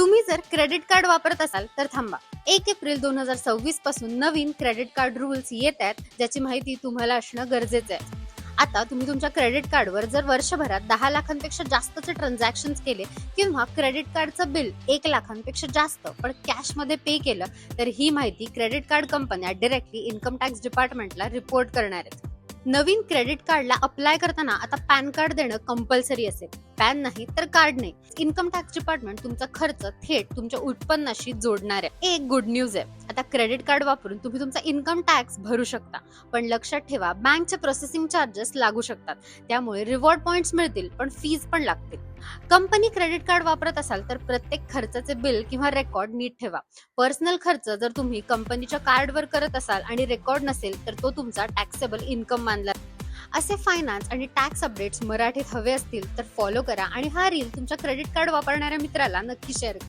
तुम्ही जर credit card वापरत असाल तर थांबा. 1 एप्रिल 2026 पासून नवीन क्रेडिट कार्ड रूल्स येत आहेत, ज्याची माहिती तुम्हाला असणं गरजेचं आहे. आता तुम्ही तुमच्या क्रेडिट कार्डवर जर वर्षभरात 10 लाखांपेक्षा जास्तचे ट्रान्झॅक्शन्स केले किंवा क्रेडिट कार्डचं बिल 1 लाखांपेक्षा जास्त पण कॅशमध्ये पे केलं, तर ही माहिती क्रेडिट कार्ड कंपन्या डायरेक्टली इन्कम टॅक्स डिपार्टमेंटला रिपोर्ट करणार आहेत. नवीन क्रेडिट कार्डला अप्लाय करताना आता पॅन कार्ड देणं कंपल्सरी असेल. पॅन नाही तर कार्ड नाही. इन्कम टॅक्स डिपार्टमेंट तुमचा खर्च थेट तुमच्या उत्पन्नाशी जोडणार आहे. एक गुड न्यूज आहे, आता क्रेडिट कार्ड वापरून तुम्ही तुमचा इन्कम टॅक्स भरू शकता. पण लक्षात ठेवा, बँकचे प्रोसेसिंग चार्जेस लागू शकतात. त्यामुळे रिवॉर्ड पॉइंट्स मिळतील पण फीज पण लागतील. कंपनी क्रेडिट कार्ड वापरत असाल तर प्रत्येक खर्चाचे बिल किंवा रेकॉर्ड नीट ठेवा. पर्सनल खर्च जर तुम्ही कंपनीच्या कार्डवर करत असाल आणि रेकॉर्ड नसेल तर तो तुमचा टॅक्सेबल इन्कम मानला. असे फायनान्स आणि टॅक्स अपडेट्स मराठीत हवे असतील तर फॉलो करा आणि हा रील तुमच्या क्रेडिट कार्ड वापरणाऱ्या मित्राला नक्की शेअर करा.